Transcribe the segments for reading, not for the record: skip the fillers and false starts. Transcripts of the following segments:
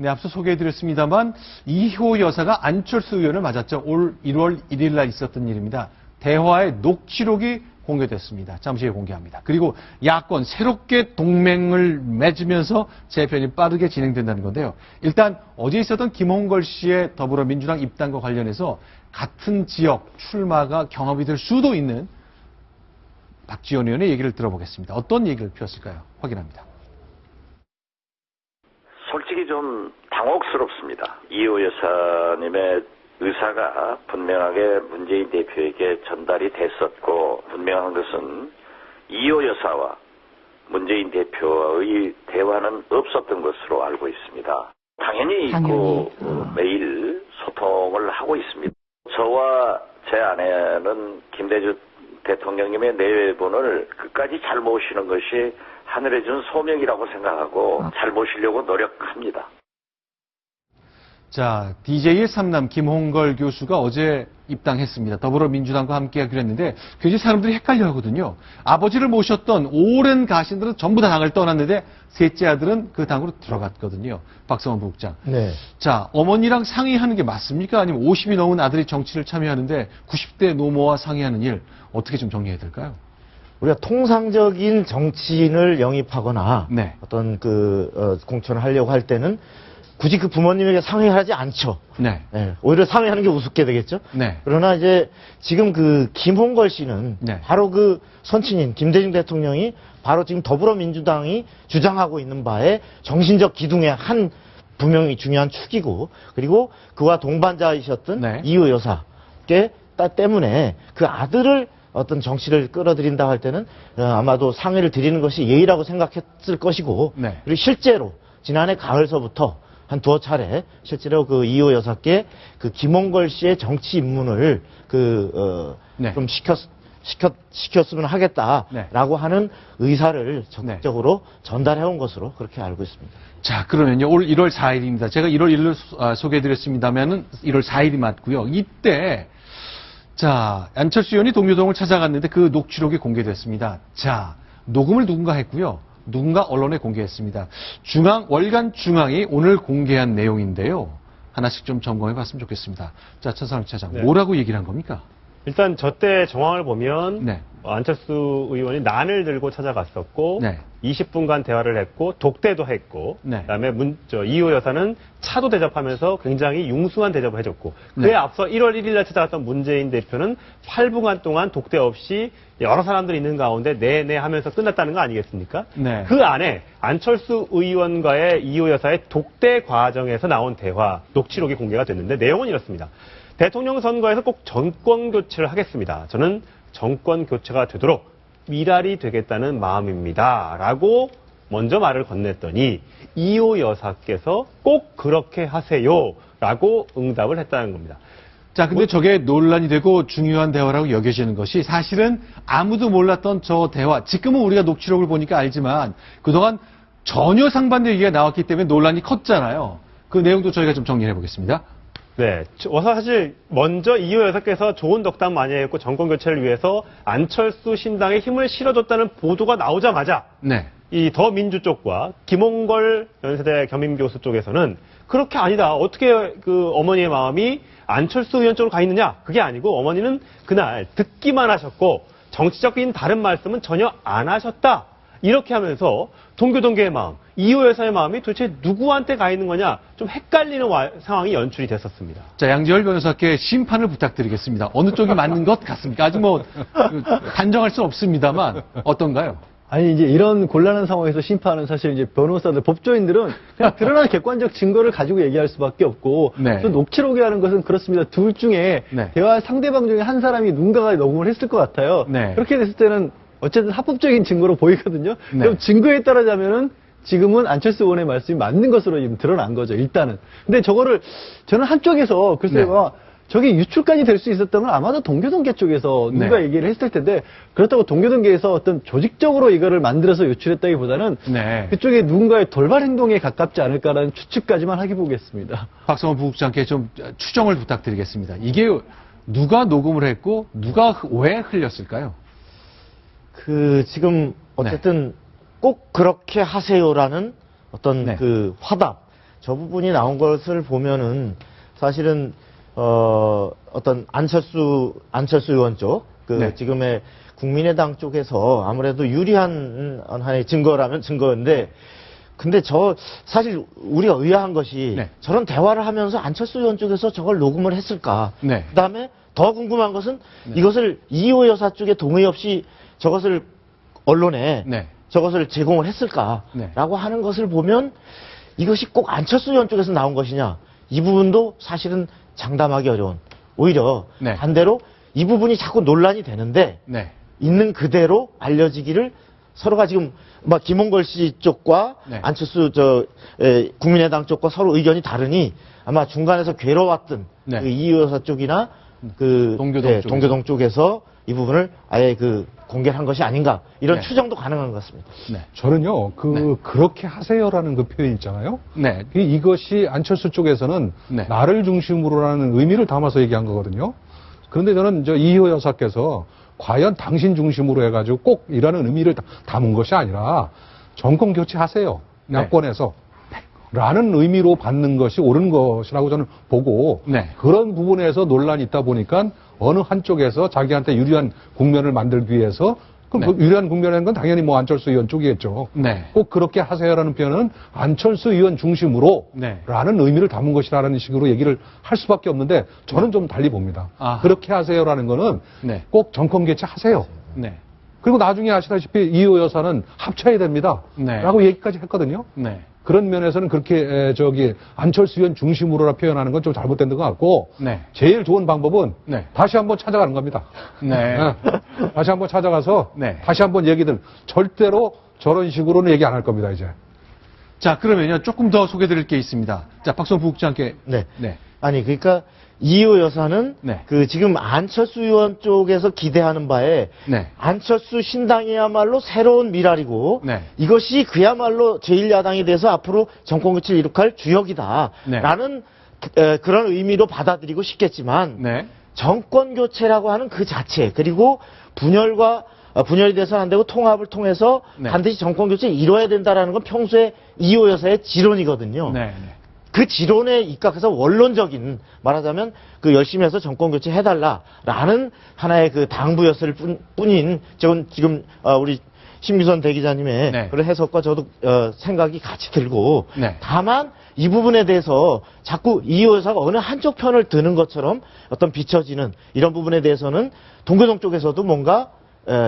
네, 앞서 소개해드렸습니다만 이효 여사가 안철수 의원을 맞았죠. 올 1월 1일 날 있었던 일입니다. 대화의 녹취록이 공개됐습니다. 잠시 후에 공개합니다. 그리고 야권 새롭게 동맹을 맺으면서 재편이 빠르게 진행된다는 건데요. 일단 어제 있었던 김홍걸 씨의 더불어민주당 입당과 관련해서 같은 지역 출마가 경합이 될 수도 있는 박지원 의원의 얘기를 들어보겠습니다. 어떤 얘기를 폈을까요? 확인합니다. 솔직히 좀 당혹스럽습니다. 이호 여사님의 의사가 분명하게 문재인 대표에게 전달이 됐었고, 분명한 것은 이호 여사와 문재인 대표의 대화는 없었던 것으로 알고 있습니다. 당연히. 매일 소통을 하고 있습니다. 저와 제 아내는 김대중 대통령님의 내분을 끝까지 잘 모시는 것이 하늘에 준 소명이라고 생각하고 잘 모시려고 노력합니다. 자, DJ의 삼남 김홍걸 교수가 어제 입당했습니다. 더불어민주당과 함께 하기로 했는데 굉장히 사람들이 헷갈려 하거든요. 아버지를 모셨던 오랜 가신들은 전부 다 당을 떠났는데 셋째 아들은 그 당으로 들어갔거든요. 박성원 부국장. 네. 자, 어머니랑 상의하는 게 맞습니까? 아니면 50이 넘은 아들이 정치를 참여하는데 90대 노모와 상의하는 일 어떻게 좀 정리해야 될까요? 우리가 통상적인 정치인을 영입하거나 네. 어떤 공천을 하려고 할 때는 굳이 그 부모님에게 상의하지 않죠. 네. 네. 오히려 상의하는 게 우습게 되겠죠. 네. 그러나 이제 지금 그 김홍걸 씨는 네. 바로 그 선친인 김대중 대통령이 바로 지금 더불어민주당이 주장하고 있는 바에 정신적 기둥의 한 분명히 중요한 축이고, 그리고 그와 동반자이셨던 네. 이호 여사께 때문에 그 아들을 어떤 정치를 끌어들인다 할 때는 아마도 상의를 드리는 것이 예의라고 생각했을 것이고, 네. 그리고 실제로 지난해 가을서부터 한 두어 차례 실제로 그 이호 여사께 그 김홍걸 씨의 정치 입문을 네. 좀 시켰으면 하겠다라고 네. 하는 의사를 적극적으로 전달해온 것으로 그렇게 알고 있습니다. 자, 그러면요. 올 1월 4일입니다. 제가 1월 1일 소개해드렸습니다면은 1월 4일이 맞고요. 이때 자, 안철수 의원이 동묘동을 찾아갔는데 그 녹취록이 공개됐습니다. 자, 녹음을 누군가 했고요. 누군가 언론에 공개했습니다. 월간 중앙이 오늘 공개한 내용인데요. 하나씩 좀 점검해 봤으면 좋겠습니다. 자, 천상훈 차장, 네. 뭐라고 얘기를 한 겁니까? 일단 저때 정황을 보면 네. 안철수 의원이 난을 들고 찾아갔었고 네. 20분간 대화를 했고 독대도 했고 네. 그다음에 이호 여사는 차도 대접하면서 굉장히 융숭한 대접을 해줬고 그에 네. 앞서 1월 1일 날 찾아갔던 문재인 대표는 8분간 동안 독대 없이 여러 사람들이 있는 가운데 네네 하면서 끝났다는 거 아니겠습니까? 네. 그 안에 안철수 의원과의 이호 여사의 독대 과정에서 나온 대화 녹취록이 공개가 됐는데 내용은 이렇습니다. 대통령 선거에서 꼭 정권 교체를 하겠습니다. 저는 정권 교체가 되도록 미랄이 되겠다는 마음입니다. 라고 먼저 말을 건넸더니 이호 여사께서 꼭 그렇게 하세요. 라고 응답을 했다는 겁니다. 자, 근데 저게 논란이 되고 중요한 대화라고 여겨지는 것이 사실은 아무도 몰랐던 저 대화, 지금은 우리가 녹취록을 보니까 알지만 그동안 전혀 상반된 얘기가 나왔기 때문에 논란이 컸잖아요. 그 내용도 저희가 좀 정리해 보겠습니다. 네. 사실 먼저 이호 여사께서 좋은 덕담 많이 했고 정권 교체를 위해서 안철수 신당에 힘을 실어줬다는 보도가 나오자마자 네. 이 더민주 쪽과 김홍걸 연세대 겸임교수 쪽에서는 그렇게 아니다. 어떻게 그 어머니의 마음이 안철수 의원 쪽으로 가 있느냐. 그게 아니고 어머니는 그날 듣기만 하셨고 정치적인 다른 말씀은 전혀 안 하셨다. 이렇게 하면서 동교동계의 마음, 이호 여사의 마음이 도대체 누구한테 가 있는 거냐 좀 헷갈리는 상황이 연출이 됐었습니다. 자, 양지열 변호사께 심판을 부탁드리겠습니다. 어느 쪽이 맞는 것 같습니까? 아직 단정할 수는 없습니다만 어떤가요? 아니 이제 이런 곤란한 상황에서 심판은 사실 이제 변호사들, 법조인들은 그냥 드러난 객관적 증거를 가지고 얘기할 수밖에 없고 네. 또 녹취록이 하는 것은 그렇습니다. 둘 중에 네. 대화 상대방 중에 한 사람이 누군가가 녹음을 했을 것 같아요. 네. 그렇게 됐을 때는 어쨌든 합법적인 증거로 보이거든요. 네. 그럼 증거에 따르자면은 지금은 안철수 의원의 말씀이 맞는 것으로 지금 드러난 거죠. 일단은. 근데 저거를 저는 한쪽에서 글쎄요. 네. 저게 유출까지 될 수 있었던 건 아마도 동교동계 쪽에서 누가 네. 얘기를 했을 텐데 그렇다고 동교동계에서 어떤 조직적으로 이거를 만들어서 유출했다기보다는 네. 그쪽에 누군가의 돌발 행동에 가깝지 않을까라는 추측까지만 하기 보겠습니다. 박성원 부국장께 좀 추정을 부탁드리겠습니다. 이게 누가 녹음을 했고 누가 왜 흘렸을까요? 지금 어쨌든 꼭 그렇게 하세요라는 어떤 네. 그 화답, 저 부분이 나온 것을 보면은 사실은 어떤 안철수 의원 쪽, 네. 지금의 국민의당 쪽에서 아무래도 유리한 하나의 증거라면 증거인데, 근데 사실 우리가 의아한 것이 네. 저런 대화를 하면서 안철수 의원 쪽에서 저걸 녹음을 했을까? 네. 그 다음에 더 궁금한 것은 이것을 이호 여사 쪽에 동의 없이 저것을 언론에 네. 저것을 제공을 했을까라고 네. 하는 것을 보면 이것이 꼭 안철수 의원 쪽에서 나온 것이냐, 이 부분도 사실은 장담하기 어려운, 오히려 네. 반대로 이 부분이 자꾸 논란이 되는데 네. 있는 그대로 알려지기를 서로가 지금 막 김홍걸 씨 쪽과 네. 안철수 국민의당 쪽과 서로 의견이 다르니 아마 중간에서 괴로웠던 네. 그 이호 여사 쪽이나 동교동 쪽에서. 동교동 쪽에서 이 부분을 아예 공개한 것이 아닌가, 이런 네. 추정도 가능한 것 같습니다. 네. 저는요, 그렇게 하세요라는 그 표현 있잖아요. 네. 이것이 안철수 쪽에서는 네. 나를 중심으로라는 의미를 담아서 얘기한 거거든요. 그런데 저는 이호 여사께서 과연 당신 중심으로 해가지고 꼭 이라는 의미를 담은 것이 아니라 정권 교체하세요. 야권에서. 라는 의미로 받는 것이 옳은 것이라고 저는 보고 네. 그런 부분에서 논란이 있다 보니까 어느 한쪽에서 자기한테 유리한 국면을 만들기 위해서 그 네. 유리한 국면이라는 건 당연히 안철수 의원 쪽이겠죠. 네. 꼭 그렇게 하세요라는 표현은 안철수 의원 중심으로 네. 라는 의미를 담은 것이라는 식으로 얘기를 할 수밖에 없는데 저는 좀 달리 봅니다. 아하. 그렇게 하세요라는 거는 네. 꼭 정권 개최하세요. 네. 그리고 나중에 아시다시피 이호 여사는 합쳐야 됩니다. 네. 라고 얘기까지 했거든요. 네. 그런 면에서는 그렇게 안철수 의원 중심으로라 표현하는 건 좀 잘못된 것 같고 네. 제일 좋은 방법은 네. 다시 한번 찾아가는 겁니다. 네. 다시 한번 찾아가서 네. 다시 한번 얘기들 절대로 저런 식으로는 얘기 안 할 겁니다 이제. 자, 그러면요, 조금 더 소개드릴 게 있습니다. 자, 박성부 국장께. 네. 네. 아니, 그러니까 이호 여사는 네. 지금 안철수 의원 쪽에서 기대하는 바에 네. 안철수 신당이야말로 새로운 미랄이고 네. 이것이 그야말로 제1야당이 돼서 앞으로 정권교체를 이룩할 주역이다라는 그런 의미로 받아들이고 싶겠지만 네. 정권교체라고 하는 그 자체, 그리고 분열이 돼서는 안 되고 통합을 통해서 네. 반드시 정권교체를 이뤄야 된다라는 건 평소에 이호 여사의 지론이거든요. 네. 그 지론에 입각해서 원론적인, 말하자면 열심히 해서 정권 교체 해달라라는 하나의 당부였을 뿐인, 지금 우리 신미선 대기자님의 네. 그런 해석과 저도 생각이 같이 들고, 네. 다만 이 부분에 대해서 자꾸 이호 여사가 어느 한쪽 편을 드는 것처럼 어떤 비춰지는 이런 부분에 대해서는 동교동 쪽에서도 뭔가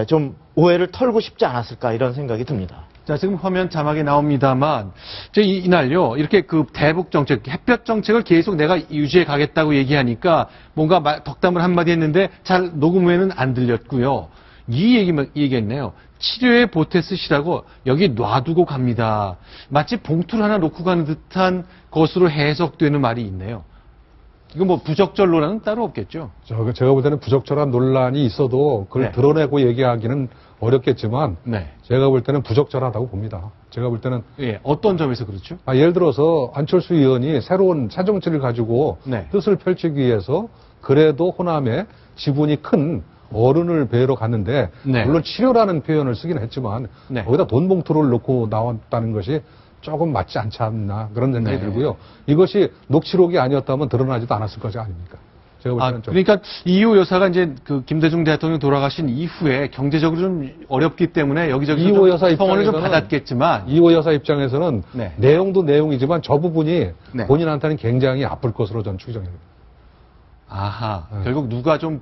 좀 오해를 털고 싶지 않았을까, 이런 생각이 듭니다. 자, 지금 화면 자막에 나옵니다만, 이날요, 이렇게 대북 정책, 햇볕 정책을 계속 내가 유지해 가겠다고 얘기하니까 뭔가 덕담을 한마디 했는데 잘 녹음 후에는 안 들렸고요. 이 얘기했네요. 치료에 보태 쓰시라고 여기 놔두고 갑니다. 마치 봉투를 하나 놓고 가는 듯한 것으로 해석되는 말이 있네요. 이거 부적절 논란은 따로 없겠죠? 제가 볼 때는 부적절한 논란이 있어도 그걸 네. 드러내고 얘기하기는 어렵겠지만 네. 제가 볼 때는 부적절하다고 봅니다. 제가 볼 때는 예, 어떤 점에서 그렇죠? 예를 들어서 안철수 의원이 새로운 새 정치를 가지고 네. 뜻을 펼치기 위해서 그래도 호남에 지분이 큰 어른을 뵈러 갔는데 네. 물론 치료라는 표현을 쓰긴 했지만 네. 거기다 돈 봉투를 놓고 나왔다는 것이 조금 맞지 않지 않나 그런 생각이 네. 들고요. 이것이 녹취록이 아니었다면 드러나지도 않았을 것이 아닙니까? 제가 볼 때는 좀 그러니까 이호 여사가 이제 김대중 대통령 돌아가신 이후에 경제적으로 좀 어렵기 때문에 여기저기 이호 여사 성원을 좀 입장에서는 받았겠지만 이호 여사 입장에서는 네. 내용도 내용이지만 저 부분이 네. 본인한테는 굉장히 아플 것으로 저는 추정합니다. 아하, 결국 누가 좀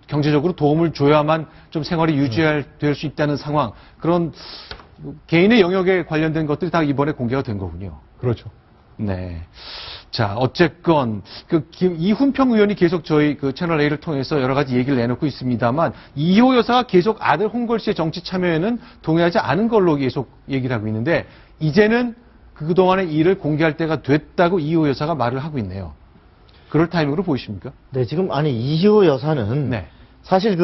경제적으로 도움을 줘야만 좀 생활이 될 수 있다는 상황, 그런 개인의 영역에 관련된 것들이 다 이번에 공개가 된 거군요. 그렇죠. 네. 자, 어쨌건 이훈평 의원이 계속 저희 채널 A를 통해서 여러 가지 얘기를 내놓고 있습니다만, 이호 여사가 계속 아들 홍걸 씨의 정치 참여에는 동의하지 않은 걸로 계속 얘기를 하고 있는데, 이제는 그동안의 일을 공개할 때가 됐다고 이호 여사가 말을 하고 있네요. 그럴 타이밍으로 보이십니까? 네, 지금 이호 여사는 네. 사실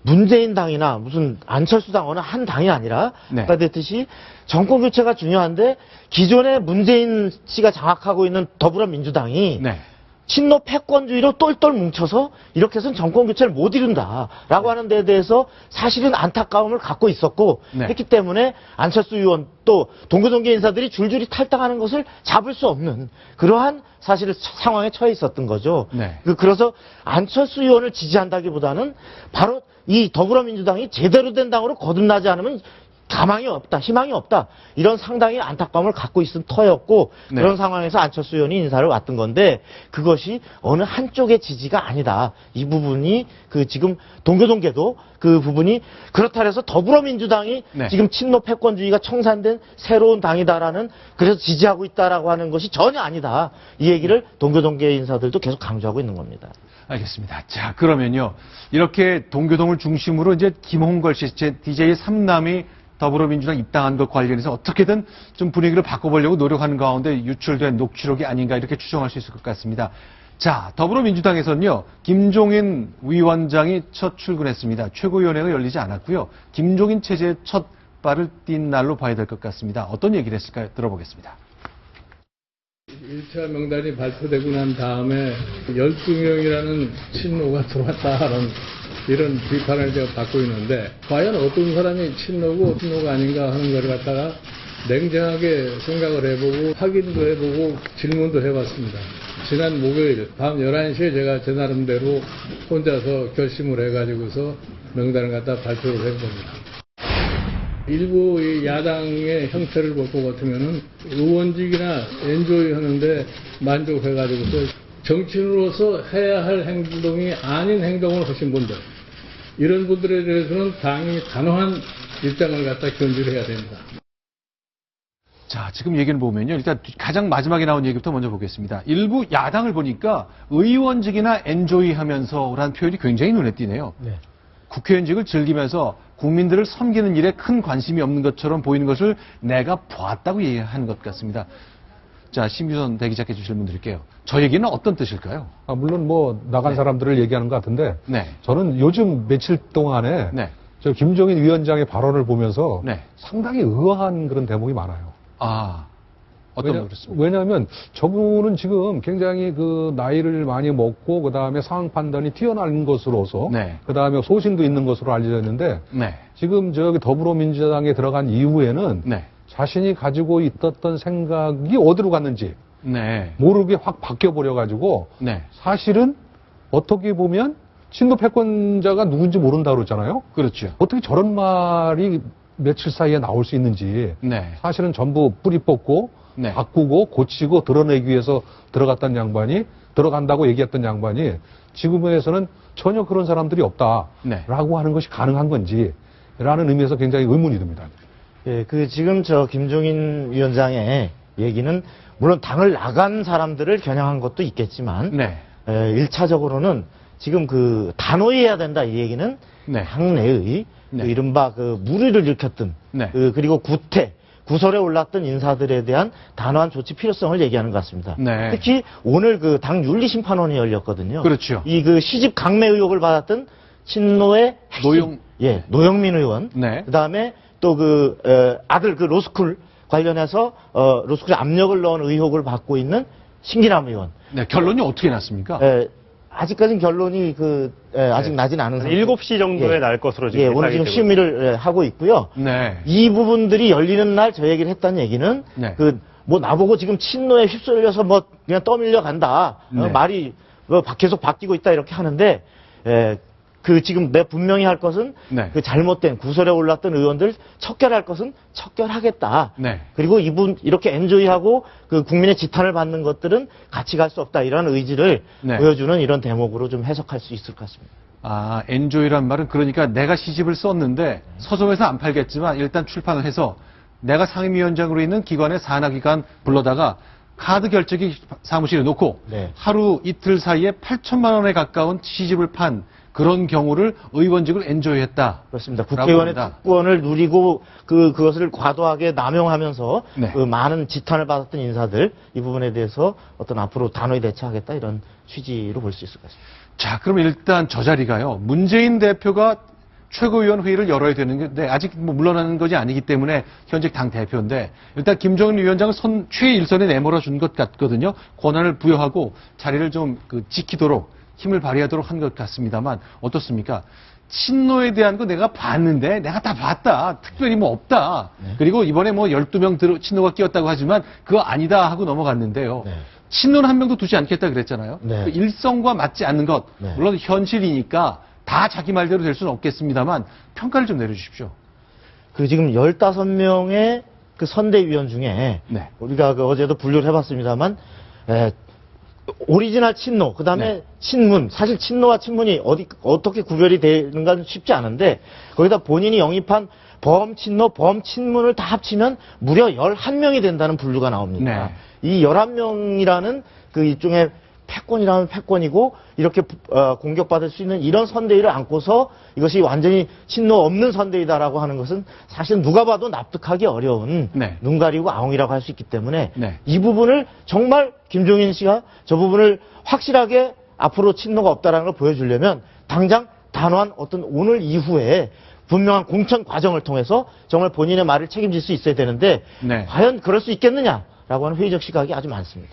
문재인 당이나 무슨 안철수 당 어느 한 당이 아니라 네. 아까 됐듯이 정권 교체가 중요한데 기존에 문재인 씨가 장악하고 있는 더불어민주당이 네. 친노 패권주의로 똘똘 뭉쳐서 이렇게 해서는 정권 교체를 못 이룬다라고 하는 데에 대해서 사실은 안타까움을 갖고 있었고 네. 했기 때문에 안철수 의원 또 동교동계 인사들이 줄줄이 탈당하는 것을 잡을 수 없는 그러한 사실 상황에 처해 있었던 거죠. 네. 그래서 안철수 의원을 지지한다기보다는 바로 이 더불어민주당이 제대로 된 당으로 거듭나지 않으면 가망이 없다, 희망이 없다. 이런 상당히 안타까움을 갖고 있은 터였고 네. 그런 상황에서 안철수 의원이 인사를 왔던 건데 그것이 어느 한쪽의 지지가 아니다. 이 부분이 그 지금 동교동계도 그 부분이 그렇다 해서 더불어민주당이 네. 지금 친노 패권주의가 청산된 새로운 당이다라는 그래서 지지하고 있다라고 하는 것이 전혀 아니다. 이 얘기를 동교동계 인사들도 계속 강조하고 있는 겁니다. 알겠습니다. 자, 그러면요. 이렇게 동교동을 중심으로 이제 김홍걸 씨, DJ 3남이 더불어민주당 입당한 것 관련해서 어떻게든 좀 분위기를 바꿔보려고 노력하는 가운데 유출된 녹취록이 아닌가 이렇게 추정할 수 있을 것 같습니다. 자, 더불어민주당에서는요, 김종인 위원장이 첫 출근했습니다. 최고위원회가 열리지 않았고요. 김종인 체제의 첫 발을 띈 날로 봐야 될 것 같습니다. 어떤 얘기를 했을까요? 들어보겠습니다. 1차 명단이 발표되고 난 다음에 12명이라는 친노가 들어왔다는 이런 비판을 제가 받고 있는데 과연 어떤 사람이 친노고 친노가 아닌가 하는 걸 갖다가 냉정하게 생각을 해보고 확인도 해보고 질문도 해봤습니다. 지난 목요일 밤 11시에 제가 제 나름대로 혼자서 결심을 해가지고서 명단을 갖다 발표를 한 겁니다. 일부 이 야당의 형태를 볼 것 같으면은 의원직이나 엔조이 하는데 만족해가지고서 정치인으로서 해야 할 행동이 아닌 행동을 하신 분들, 이런 분들에 대해서는 당이 단호한 입장을 갖다 견지를 해야 됩니다. 자, 지금 얘기를 보면요. 일단 가장 마지막에 나온 얘기부터 먼저 보겠습니다. 일부 야당을 보니까 의원직이나 엔조이 하면서라는 표현이 굉장히 눈에 띄네요. 네. 국회의원직을 즐기면서 국민들을 섬기는 일에 큰 관심이 없는 것처럼 보이는 것을 내가 보았다고 얘기하는 것 같습니다. 자, 심규선 대기자께 질문 드릴게요. 저 얘기는 어떤 뜻일까요? 물론 뭐 나간 네. 사람들을 얘기하는 것 같은데 네. 저는 요즘 며칠 동안에 네. 저 김종인 위원장의 발언을 보면서 네. 상당히 의아한 그런 대목이 많아요. 아, 어떤 그렇습니까? 왜냐하면 저분은 지금 굉장히 그 나이를 많이 먹고 그 다음에 상황 판단이 뛰어난 것으로서 네. 그 다음에 소신도 있는 것으로 알려져 있는데 네. 지금 저기 더불어민주당에 들어간 이후에는 네. 자신이 가지고 있었던 생각이 어디로 갔는지 네. 모르게 확 바뀌어 버려 가지고 네. 사실은 어떻게 보면 친노 패권자가 누군지 모른다 그러잖아요. 그렇죠. 어떻게 저런 말이 며칠 사이에 나올 수 있는지 네. 사실은 전부 뿌리 뽑고 네. 바꾸고 고치고 드러내기 위해서 들어갔던 양반이 들어간다고 얘기했던 양반이 지금에서는 전혀 그런 사람들이 없다라고 네. 하는 것이 가능한 건지 라는 의미에서 굉장히 의문이 듭니다. 예, 그 지금 저 김종인 위원장의 얘기는 물론 당을 나간 사람들을 겨냥한 것도 있겠지만 네. 1차적으로는 지금 그 단호히 해야 된다 이 얘기는 네. 당내의 네. 그 이른바 그 무리를 일으켰던 네. 그리고 구설에 올랐던 인사들에 대한 단호한 조치 필요성을 얘기하는 것 같습니다. 네. 특히 오늘 그 당 윤리심판원이 열렸거든요. 그렇죠. 이 그 시집 강매 의혹을 받았던 친노의 핵심, 노영민 의원, 네. 그다음에 또 그 아들 그 로스쿨 관련해서 로스쿨에 압력을 넣은 의혹을 받고 있는 신기남 의원. 네. 결론이 어떻게 났습니까? 아직까지는 결론이 아직 나진 않은 상태. 7시 정도에 예. 날 것으로 지금 예, 오늘 예상이 지금 되고 심의를 하고 있고요. 네. 이 부분들이 열리는 날 저 얘기를 했다는 얘기는 네. 뭐 나보고 지금 친노에 휩쓸려서 뭐 그냥 떠밀려 간다. 네. 말이 뭐 계속 바뀌고 있다 이렇게 하는데 그 지금 내 분명히 할 것은 네. 그 잘못된 구설에 올랐던 의원들 척결할 것은 척결하겠다. 네. 그리고 이분 이렇게 엔조이하고 그 국민의 지탄을 받는 것들은 같이 갈 수 없다. 이런 의지를 네. 보여주는 이런 대목으로 좀 해석할 수 있을 것 같습니다. 아, 엔조이란 말은 그러니까 내가 시집을 썼는데 서점에서 안 팔겠지만 일단 출판을 해서 내가 상임위원장으로 있는 기관의 산하기관 불러다가 카드 결제기 사무실에 놓고 네. 하루 이틀 사이에 8천만 원에 가까운 시집을 판 그런 경우를 의원직을 엔조이했다. 그렇습니다. 국회의원의 특권을 누리고 그것을 과도하게 남용하면서 네. 그 많은 지탄을 받았던 인사들 이 부분에 대해서 어떤 앞으로 단호히 대처하겠다 이런 취지로 볼 수 있을 것 같습니다. 자, 그럼 일단 저 자리가요. 문재인 대표가 최고위원 회의를 열어야 되는데 아직 뭐 물러나는 것이 아니기 때문에 현직 당 대표인데 일단 김정은 위원장을 최일선에 내몰아 준 것 같거든요. 권한을 부여하고 자리를 좀 지키도록 힘을 발휘하도록 한 것 같습니다만 어떻습니까? 친노에 대한 거 내가 봤는데 내가 다 봤다. 특별히 뭐 없다. 그리고 이번에 뭐 12명 친노가 끼었다고 하지만 그거 아니다 하고 넘어갔는데요. 네. 친노는 한 명도 두지 않겠다 그랬잖아요. 네. 그 일성과 맞지 않는 것 네. 물론 현실이니까 다 자기 말대로 될 수는 없겠습니다만 평가를 좀 내려주십시오. 그 지금 15명의 그 선대위원 중에 네. 우리가 어제도 분류를 해봤습니다만 오리지널 친노, 그 다음에 네. 친문. 사실 친노와 친문이 어떻게 구별이 되는가는 쉽지 않은데, 거기다 본인이 영입한 범친노, 범친문을 다 합치면 무려 11명이 된다는 분류가 나옵니다. 네. 이 11명이라는 그 일종의 패권이라면 패권이고, 이렇게 공격받을 수 있는 이런 선대위를 안고서 이것이 완전히 친노 없는 선대위다라고 하는 것은 사실 누가 봐도 납득하기 어려운 네. 눈 가리고 아웅이라고 할 수 있기 때문에 네. 이 부분을 정말 김종인 씨가 저 부분을 확실하게 앞으로 친노가 없다라는 걸 보여주려면 당장 단호한 어떤 오늘 이후에 분명한 공천 과정을 통해서 정말 본인의 말을 책임질 수 있어야 되는데 네. 과연 그럴 수 있겠느냐라고 하는 회의적 시각이 아주 많습니다.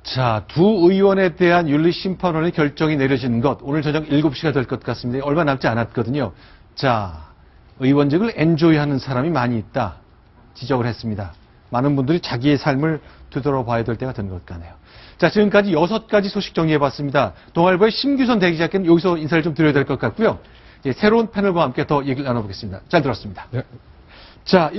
자, 두 의원에 대한 윤리심판원의 결정이 내려지는 것, 오늘 저녁 7시가 될 것 같습니다. 얼마 남지 않았거든요. 자, 의원직을 엔조이하는 사람이 많이 있다. 지적을 했습니다. 많은 분들이 자기의 삶을 되돌아봐야 될 때가 된 것 같네요. 자, 지금까지 6가지 소식 정리해봤습니다. 동아일보의 심규선 대기자께는 여기서 인사를 좀 드려야 될 것 같고요. 이제 새로운 패널과 함께 더 얘기를 나눠보겠습니다. 잘 들었습니다. 네. 자,